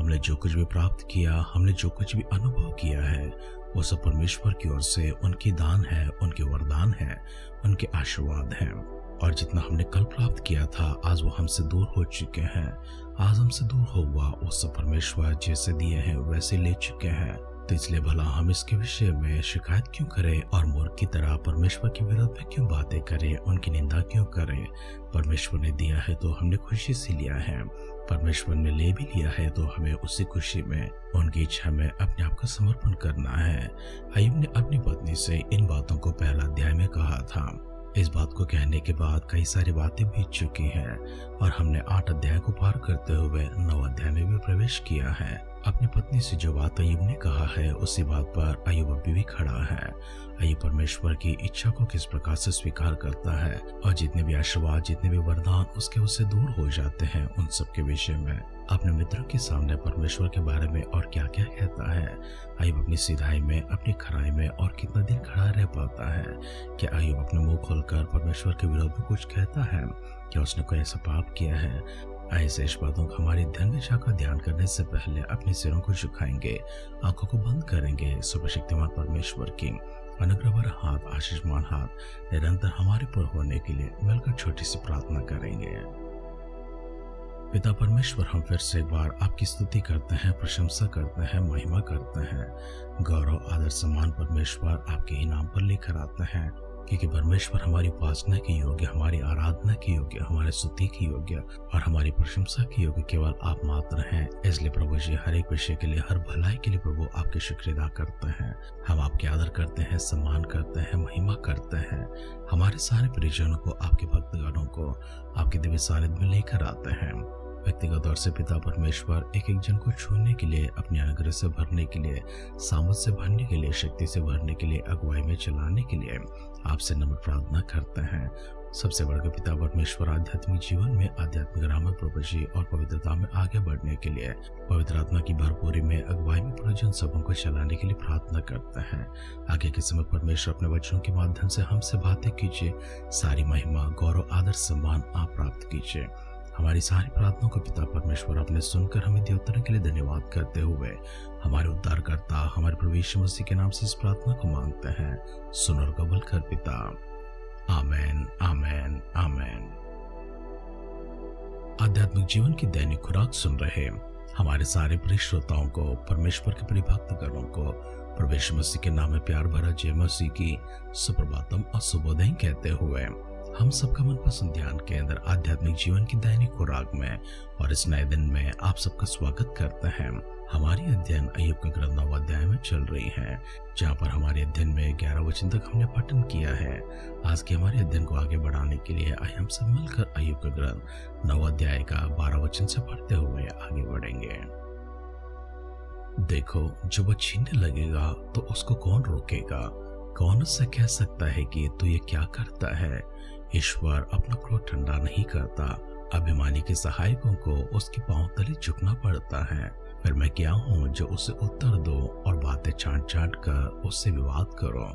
हमने जो कुछ भी प्राप्त किया, हमने जो कुछ भी अनुभव किया है, वो सब परमेश्वर की ओर से उनकी दान है, उनके वरदान है, उनके आशीर्वाद हैं। और जितना हमने कल प्राप्त किया था, आज वो हमसे दूर हो चुके हैं। आज हमसे दूर हुआ वो सब परमेश्वर जैसे दिए हैं वैसे ले चुके हैं। तो इसलिए भला हम इसके विषय में शिकायत क्यों करें और मूर्ख की तरह परमेश्वर के विरोध में क्यों बातें करें, उनकी निंदा क्यों करें। परमेश्वर ने दिया है तो हमने खुशी से लिया है, परमेश्वर ने ले भी लिया है तो हमें उसी खुशी में उनकी इच्छा में अपने आप का समर्पण करना है। अय्यूब ने अपनी पत्नी से इन बातों को पहला अध्याय में कहा था। इस बात को कहने के बाद कई सारी बातें बीत चुकी हैं और हमने 8 अध्याय को पार करते हुए 9 अध्याय में भी प्रवेश किया है। अपनी पत्नी से जो बात अय्यूब ने कहा है, उसी बात पर अय्यूब अभी भी खड़ा है। अय्यूब परमेश्वर की इच्छा को किस प्रकार से स्वीकार करता है और जितने भी आशीर्वाद, जितने भी वरदान उससे दूर हो जाते हैं, उन सब के विषय में अपने मित्रों के सामने परमेश्वर के बारे में और क्या क्या कहता है। अय्यूब अपनी सीधाई में, अपनी खराई में और कितना दिन खड़ा रह पाता है। क्या अय्यूब अपने मुंह खोलकर परमेश्वर के विरोध में कुछ कहता है? क्या उसने कोई ऐसा पाप किया है? ऐसे इस बातों का हमारी धन्यता का ध्यान करने से पहले अपने सिरों को झुकाएंगे, आंखों को बंद करेंगे। सर्वशक्तिमान परमेश्वर की अनुग्रह भरा हाथ, आशीषमान हाथ निरंतर हमारे पर होने के लिए मिलकर छोटी सी प्रार्थना करेंगे। पिता परमेश्वर, हम फिर से एक बार आपकी स्तुति करते हैं, प्रशंसा करते हैं, महिमा करते हैं। गौरव, आदर, सम्मान परमेश्वर आपके ही नाम पर लेकर आते हैं, क्योंकि परमेश्वर हमारी उपासना के योग्य, हमारी आराधना के योग्य, हमारे स्तुति के योग्य और हमारी प्रशंसा के योग्य केवल आप मात्र हैं। इसलिए प्रभु जी, हर एक विषय के लिए, हर भलाई के लिए प्रभु आपके शुक्रिया अदा करते हैं। हम आपके आदर करते हैं, सम्मान करते हैं, महिमा करते हैं। हमारे सारे परिजनों को, आपके भक्तगणों को आपके दिव्य सानिध्य में लेकर आते हैं। व्यक्तिगत तौर से पिता परमेश्वर एक एक जन को छूने के लिए, अपने अनुग्रह से भरने के लिए, सामर्थ से भरने के लिए, शक्ति से भरने के लिए, अगुवाई में चलाने के लिए आपसे नम्र प्रार्थना करते हैं। सबसे बढ़कर पिता परमेश्वर आध्यात्मिक जीवन में, आध्यात्मिक राह में प्रभु जी और पवित्रता में आगे बढ़ने के लिए, पवित्र आत्मा की भरपूरी में, अगुवाई में पूरे जन सबों को चलाने के लिए प्रार्थना करते हैं। आगे के समय परमेश्वर अपने वचनों के माध्यम से हमसे बातें कीजिए। सारी महिमा, गौरव, आदर, सम्मान आप प्राप्त कीजिए। हमारी सारी प्रार्थनाओं को पिता परमेश्वर आपने सुनकर हमें दिए उत्तर के लिए धन्यवाद करते हुए हमारे उद्धारकर्ता, हमारे प्रभु यीशु मसीह के नाम से इस प्रार्थना को मांगते हैं। सुन और कबूल कर पिता। आमेन, आमेन, आमेन। आध्यात्मिक जीवन की दैनिक खुराक सुन रहे हमारे सारे प्रिय श्रोताओं को, परमेश्वर के प्रिय भक्तगणों को प्रभु यीशु मसीह के नाम में प्यार भरा जय मसीह की सुप्रभातम और शुभोदय कहते हुए हम सबका मनपसंद ध्यान केंद्र आध्यात्मिक जीवन की दैनिक खुराक में और इस नए दिन में आप सबका स्वागत करते हैं। हमारी अध्ययन अय्यूब के ग्रंथ 9 अध्याय में चल रही है, जहाँ पर हमारे अध्ययन में 11 वचन तक हमने पठन किया है। आज के हमारे अध्ययन को आगे बढ़ाने के लिए आइए हम सब मिलकर अय्यूब के ग्रंथ 9 अध्याय का 12 वचन से पढ़ते हुए आगे बढ़ेंगे। देखो, जो वो छीनने लगेगा तो उसको कौन रोकेगा? कौन उससे कह सकता है कि तू ये क्या करता है? ईश्वर अपना क्रोध ठंडा नहीं करता। अभिमानी के सहायकों को उसके पांव तले झुकना पड़ता है। फिर मैं क्या हूँ जो उसे उत्तर दो और बातें छांट छांट कर उससे विवाद करो।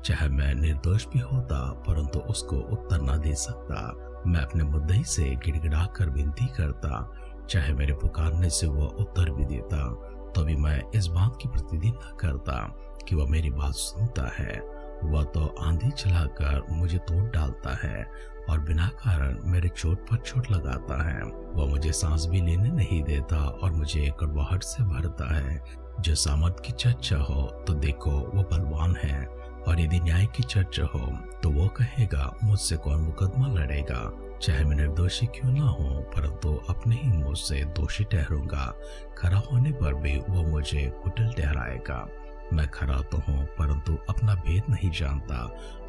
चाहे मैं निर्दोष भी होता परंतु उसको उत्तर न दे सकता। मैं अपने मुद्दई से गिड़गिड़ा कर विनती करता, चाहे मेरे पुकारने से वह उत्तर भी देता, तो भी मैं इस बात की प्रतिदिन न करता कि वह मेरी बात सुनता है। वह तो आंधी चलाकर मुझे तोड़ डालता है और बिना कारण मेरे चोट पर चोट लगाता है। वह मुझे सांस भी लेने नहीं देता और मुझे कड़वाहट से भरता है। जो सामर्थ की चर्चा हो तो देखो वो बलवान है, और यदि न्याय की चर्चा हो तो वो कहेगा मुझसे कौन मुकदमा लड़ेगा। चाहे मैं निर्दोषी क्यों ना हो परंतु अपने ही मुंह से दोषी ठहरूंगा। खरा होने पर भी वो मुझे कुटिल ठहराएगा। मैं खरा तो हूँ परंतु अपना भेद नहीं जानता।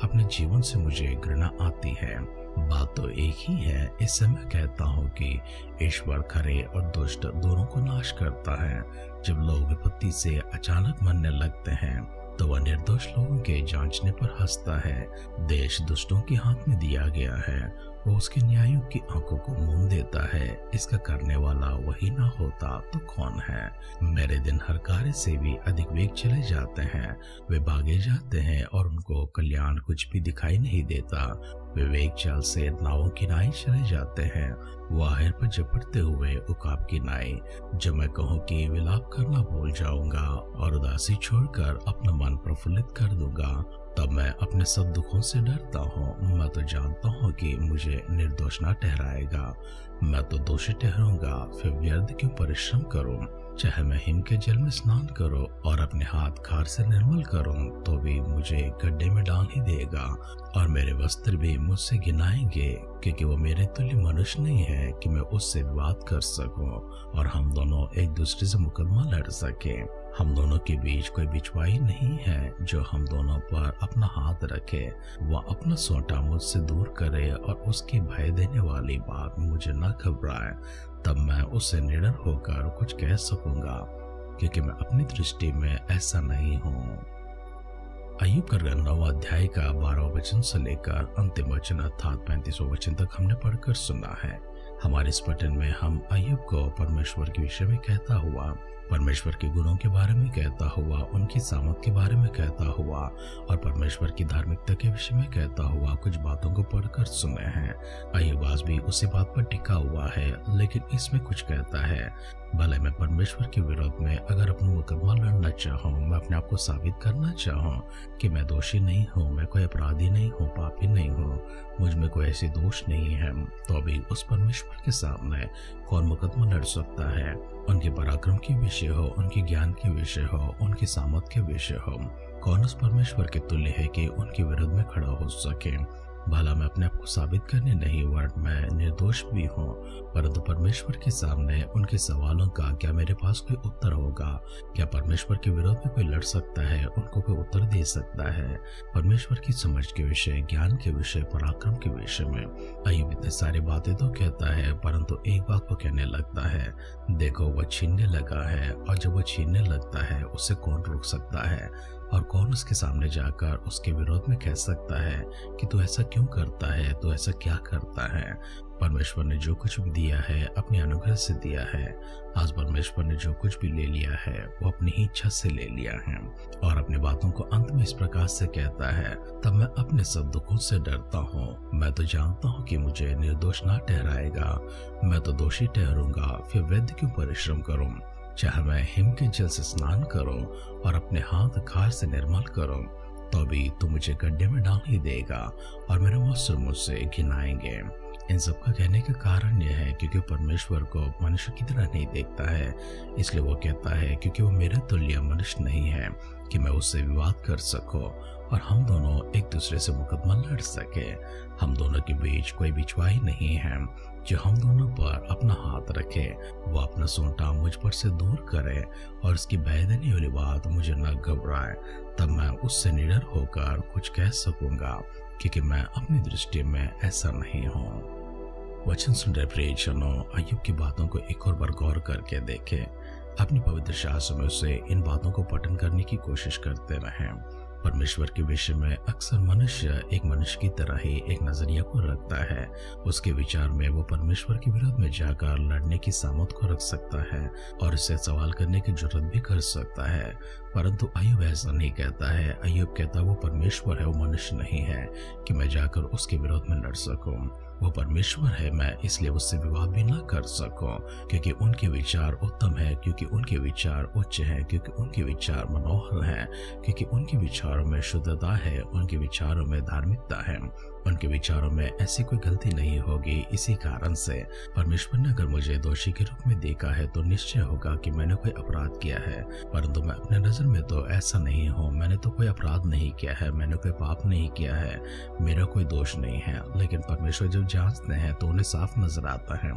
अपने जीवन से मुझे घृणा आती है। बात तो एक ही है। इससे मैं कहता हूँ कि ईश्वर खरे और दुष्ट दोनों को नाश करता है। जब लोग विपत्ति से अचानक मरने लगते हैं तो वह निर्दोष लोगों के जांचने पर हंसता है। देश दुष्टों के हाथ में दिया गया है, वो उसके न्यायों की आंखों को मूंद देता है। इसका करने वाला वही ना होता तो कौन है? मेरे दिन हर कार्य से भी अधिक वेग चले जाते हैं। वे भागे जाते हैं और उनको कल्याण कुछ भी दिखाई नहीं देता। विवेक चाल से नावों की नाई चले जाते हैं, वो आहर पर झपटते हुए उकाब की नाई। जब मैं कहूँ कि विलाप करना भूल जाऊंगा और उदासी छोड़कर अपना मन प्रफुल्लित कर दूंगा, तब मैं अपने सब दुखों से डरता हूँ। मैं तो जानता हूँ कि मुझे निर्दोष न ठहराएगा, मैं तो दोषी ठहरूंगा। फिर व्यर्थ क्यों परिश्रम करूँ? चाहे मैं हिम के जल में स्नान करूं और अपने हाथ खार से निर्मल करूं, तो भी मुझे गड्ढे में डाल ही देगा और मेरे वस्त्र भी मुझसे घिनाएंगे, क्योंकि वो मेरे तुल्य मनुष्य नहीं है कि मैं उससे विवाद कर सकूं और हम दोनों एक दूसरे से मुकदमा लड़ सके। हम दोनों के बीच कोई बिछवाई नहीं है जो हम दोनों पर अपना हाथ रखे। वह अपना सोटा मुझसे दूर करे और उसकी भय देने वाली बात मुझे न घबराए, तब मैं उससे निडर होकर कुछ कह सकूंगा, क्योंकि मैं अपनी दृष्टि में ऐसा नहीं हूँ। अय्यूब का 9वां अध्याय का 12वां वचन से लेकर अंतिम वचन अर्थात 35वां वचन तक हमने पढ़कर सुना है। हमारे इस पठन में हम अय्यूब को परमेश्वर के विषय में कहता हुआ, परमेश्वर के गुणों के बारे में कहता हुआ, उनकी सामत के बारे में कहता हुआ और परमेश्वर की धार्मिकता के विषय में कहता हुआ कुछ बातों को पढ़कर सुने हैं। अय्यूब आज भी उसी बात पर टिका हुआ है, लेकिन इसमें कुछ कहता है, भले मैं परमेश्वर के विरोध में अगर अपना मुकदमा लड़ना चाहूँ, मैं अपने आप को साबित करना चाहूँ कि मैं दोषी नहीं हूँ, मैं कोई अपराधी नहीं हूँ, पापी नहीं हूँ, मुझ में कोई ऐसी दोष नहीं है, तो अभी उस परमेश्वर के सामने कौन मुकदमा लड़ सकता है? उनके पराक्रम के विषय हो, उनके ज्ञान के विषय हो, उनकी सामर्थ के विषय हो, कौन उस परमेश्वर के तुल्य है कि उनके विरोध में खड़ा हो सके? भला मैं अपने आप को साबित करने नहीं, वरन मैं निर्दोष भी हूँ, परंतु परमेश्वर के सामने उनके सवालों का क्या मेरे पास कोई उत्तर होगा? क्या परमेश्वर के विरोध में कोई लड़ सकता है, उनको कोई उत्तर दे सकता है? परमेश्वर की समझ के विषय, ज्ञान के विषय, पराक्रम के विषय में अय्यूब इतने सारी बातें तो कहता है, परंतु एक बात वो कहने लगता है, देखो वह छीनने लगा है, और जब वो छीनने लगता है उसे कौन रोक सकता है? और कौन उसके सामने जाकर उसके विरोध में कह सकता है कि तू ऐसा क्यों करता है, तू ऐसा क्या करता है? परमेश्वर ने जो कुछ भी दिया है अपनी अनुग्रह से दिया है। आज परमेश्वर ने जो कुछ भी ले लिया है वो अपनी ही इच्छा से ले लिया है और अपनी बातों को अंत में इस प्रकार से कहता है, तब मैं अपने सब दुखों से डरता हूँ। मैं तो जानता हूँ कि मुझे निर्दोष ना ठहराएगा, मैं तो दोषी ठहरूंगा। फिर व्यर्थ क्यों परिश्रम करूँ? चाहे मैं हिम के जल से स्नान करूं और अपने हाथ खार से निर्मल करूं, तो भी तू मुझे गड्ढे में डाल ही देगा और मेरे वस्त्र मुझसे घिनाएंगे। इन सब का कहने का कारण यह है क्योंकि परमेश्वर को मनुष्य की तरह नहीं देखता है, इसलिए वो कहता है क्योंकि वो मेरे तुल्य मनुष्य नहीं है कि मैं उससे विवाद कर सकूं और हम दोनों एक दूसरे से मुकदमा लड़ सके। हम दोनों के बीच कोई बिछवाई नहीं है जो हम दोनों पर अपना हाथ रखे, वो अपना सोंटा मुझ पर से दूर करे और उसकी भय देने वाली बात मुझे न घबराए, तब मैं उससे निडर होकर कुछ कह सकूंगा, क्योंकि मैं अपनी दृष्टि में ऐसा नहीं हूँ। वचन सुन रहे प्रियजनों, अय्यूब की बातों को एक और बार गौर करके देखें। अपनी पवित्र शास्त्र में से इन बातों को पठन करने की कोशिश करते रहें। परमेश्वर के विषय में अक्सर मनुष्य एक मनुष्य की तरह ही एक नजरिया को रखता है। उसके विचार में वो परमेश्वर के विरोध में जाकर लड़ने की सामर्थ को रख सकता है और इससे सवाल करने की जरूरत भी कर सकता है, परंतु अय्यूब ऐसा नहीं कहता है। अय्यूब कहता वो परमेश्वर है, वो मनुष्य नहीं है कि मैं जाकर उसके विरोध में लड़ सकूं। वो परमेश्वर है, मैं इसलिए उससे विवाद भी ना कर सकूं, क्योंकि उनके विचार उत्तम है, क्योंकि उनके विचार उच्च है, क्योंकि उनके विचार मनोहर है, क्योंकि उनके विचारों में शुद्धता है, उनके विचारों में धार्मिकता है, उनके विचारों में ऐसी कोई गलती नहीं होगी। इसी कारण से परमेश्वर ने अगर मुझे दोषी के रूप में देखा है तो निश्चय होगा कि मैंने कोई अपराध किया है, परंतु मैं अपने नजर में तो ऐसा नहीं हूँ। मैंने तो कोई अपराध नहीं किया है, मैंने कोई पाप नहीं किया है, मेरा कोई दोष नहीं है। लेकिन परमेश्वर जब जांचते हैं तो उन्हें साफ नजर आता है।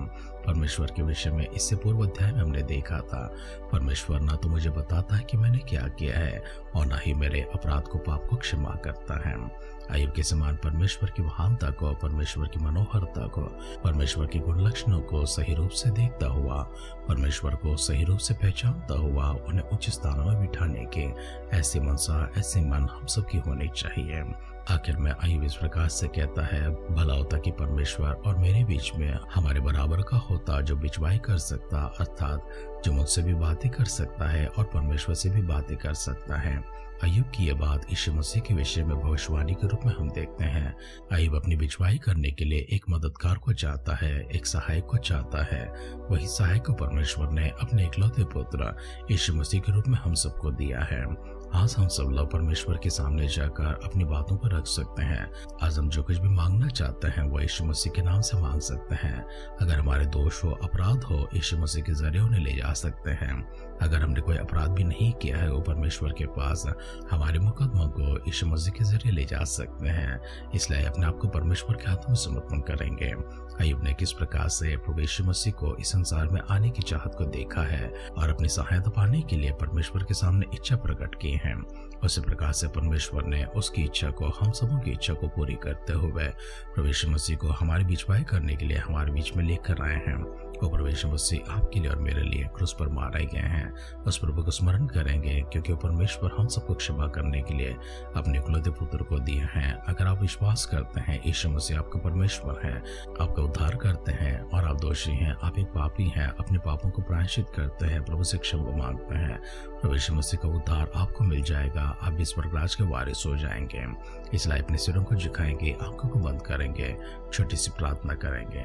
परमेश्वर के विषय में इससे पूर्व अध्याय में हमने देखा था, परमेश्वर ना तो मुझे बताता है कि मैंने क्या किया है और ना ही मेरे अपराध को, पाप को क्षमा करता है। अय्यूब के समान परमेश्वर की महानता को, परमेश्वर की मनोहरता को, परमेश्वर के गुण लक्षणों को सही रूप से देखता हुआ, परमेश्वर को सही रूप से पहचानता हुआ उन्हें उच्च स्थानों में बिठाने के ऐसी मनसा, ऐसी मन हम सबकी होनी चाहिए। आखिर में अय्यूब इस प्रकार से कहता है, भला होता कि परमेश्वर और मेरे बीच में हमारे बराबर का होता जो बिचवाई कर सकता, अर्थात जो मुझसे भी बातें कर सकता है और परमेश्वर से भी बातें कर सकता है। अय्यूब की यह बात यीशु मसीह के विषय में भविष्यवाणी के रूप में हम देखते हैं। अय्यूब अपनी बिचवाई करने के लिए एक मददगार को चाहता है, एक सहायक को चाहता है। वही सहायक को परमेश्वर ने अपने इकलौते पुत्र यीशु मसीह के रूप में हम सबको दिया है। आज हम सब लोग परमेश्वर के सामने जाकर अपनी बातों को रख सकते हैं। आज हम जो कुछ भी मांगना चाहते हैं वो यीशु मसीह के नाम से मांग सकते हैं। अगर हमारे दोष हो, अपराध हो, यीशु मसीह के जरिए उन्हें ले जा सकते हैं। अगर हमने कोई अपराध भी नहीं किया है वो परमेश्वर के पास हमारे मुकदमों को यीशु मसीह के जरिए ले जा सकते हैं। इसलिए अपने आप को परमेश्वर के हाथों में समर्पण करेंगे। अय्यूब ने किस प्रकार से प्रभु यीशु मसीह को इस संसार में आने की चाहत को देखा है और अपनी सहायता पाने के लिए परमेश्वर के सामने इच्छा प्रकट की है। उसी प्रकार से परमेश्वर ने उसकी इच्छा को, हम सबों की इच्छा को पूरी करते हुए प्रभु यीशु मसीह को हमारे बिचवाई करने के लिए हमारे बीच में लेकर आए हैं। वो प्रभु यीशु मसीह आपके लिए और मेरे लिए क्रूस पर मारे गए हैं। उस प्रभु को स्मरण करेंगे क्योंकि परमेश्वर हम सबको क्षमा करने के लिए अपने इकलौते पुत्र को दिए हैं। अगर आप विश्वास करते हैं यीशु मसीह आपका परमेश्वर है, आपका उद्धार करते हैं और आप दोषी हैं, आप एक पापी हैं, अपने पापों को प्रायश्चित करते हैं, प्रभु से क्षमा मांगते हैं, प्रभु यीशु मसीह का उद्धार आपको मिल जाएगा। आप इस स्वर्गराज के वारिस हो जाएंगे। इसलिए अपने सिरों को झुकाएंगे, आंखों को बंद करेंगे, छोटी सी प्रार्थना करेंगे।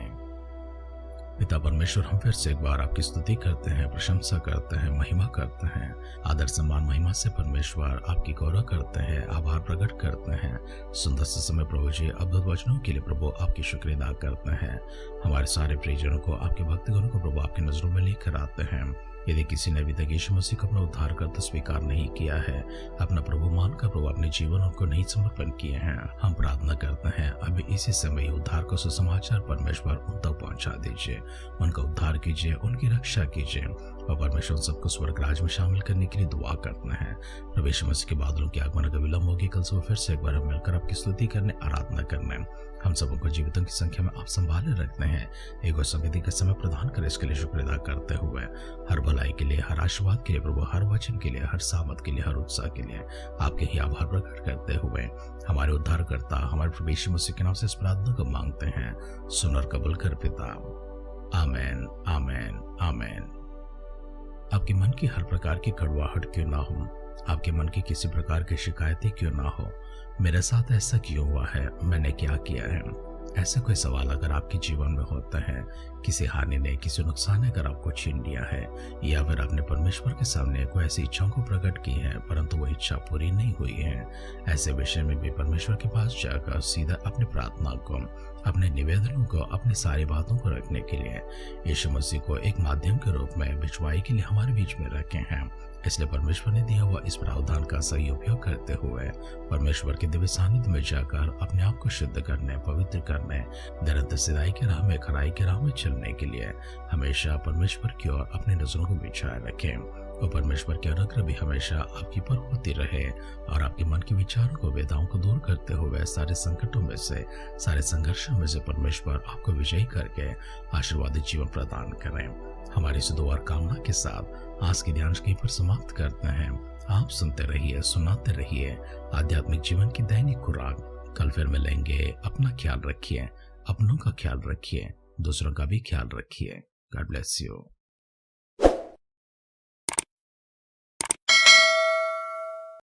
पिता परमेश्वर, हम फिर से एक बार आपकी स्तुति करते हैं, प्रशंसा करते हैं, महिमा करते हैं। आदर सम्मान महिमा से परमेश्वर आपकी गौरव करते हैं, आभार प्रकट करते हैं। सुंदर से समय प्रभु जी अद्भुत वचनों के लिए प्रभु आपकी शुक्रिया अदा करते हैं। हमारे सारे प्रियजनों को, आपके भक्तगणों को प्रभु आपकी नजरों में लेकर आते हैं। यदि किसी ने अभी तक यीशु मसीह को अपना उद्धार करता स्वीकार नहीं किया है, अपना प्रभु मानकर प्रभु अपने जीवन उनको नहीं समर्पण किए हैं, हम प्रार्थना करते हैं अभी इसी समय उद्धार को सुसमाचार परमेश्वर उन तक पहुंचा दीजिए, उनका उद्धार कीजिए, उनकी रक्षा कीजिए और परमेश्वर सबको स्वर्ग राज में शामिल करने के लिए दुआ करते हैं। प्रभु यीशु मसीह के बादलों के आगमन का विलंब होगी। कल सुबह फिर से एक बार हम मिलकर आपकी स्तुति करने, आराधना करने, हम सबों को जीवितों की संख्या में आप संभाले रखते हैं। एक और संगति का समय प्रदान कर इसके लिए शुक्र अदा करते हुए हर भलाई के लिए, हर आशीर्वाद के लिए प्रभु, हर वचन के लिए, हर सामत के लिए, हर उत्साह के लिए आपके ही आभार प्रकट करते हुए हमारे उद्धारकर्ता हमारे प्रभु यीशु मसीह के नाम से इस प्रार्थना को मांगते हैं। सुन और कबूल कर पिता। आमेन, आमेन, आमेन। आपके मन की हर प्रकार की कड़वाहट क्यों ना हो, आपके मन की किसी प्रकार की शिकायतें क्यों ना हो, मेरे साथ ऐसा क्यों हुआ है, मैंने क्या किया है, ऐसा कोई सवाल अगर आपके जीवन में होता है, किसी हानि ने, किसी नुकसान ने अगर आपको छीन लिया है, या फिर आपने परमेश्वर के सामने कोई ऐसी इच्छाओं को प्रकट की है परंतु वो इच्छा पूरी नहीं हुई है, ऐसे विषय में भी परमेश्वर के पास जाकर सीधा अपनी प्रार्थना को, अपने निवेदनों को, अपनी सारी बातों को रखने के लिए यीशु मसीह को एक माध्यम के रूप में बिचवाई के लिए हमारे बीच में रखे हैं। इसलिए परमेश्वर ने दिया हुआ इस प्रावधान का सही उपयोग करते हुए परमेश्वर के दिव्य सानिध्य में जाकर अपने आप को शुद्ध करने, पवित्र करने, निरंतर सिधाई के राह में, खराई के राह में चलने के लिए हमेशा परमेश्वर की ओर अपनी नजरों को बिछाए रखें और परमेश्वर के अनुग्रह भी हमेशा आपकी पर होती रहे और आपके मन के विचारों को, वेदाओं को दूर करते हुए सारे संकटों में से, सारे संघर्षों में से परमेश्वर आपको विजयी करके आशीर्वादित जीवन प्रदान करें। हमारी इस दुआ और कामना के साथ आज की ध्यान कहीं पर समाप्त करते हैं। आप सुनते रहिए, सुनाते रहिए आध्यात्मिक जीवन की दैनिक खुराक। कल फिर मिलेंगे। अपना ख्याल रखिए, अपनों का ख्याल रखिए, दूसरों का भी ख्याल रखिए। God bless you.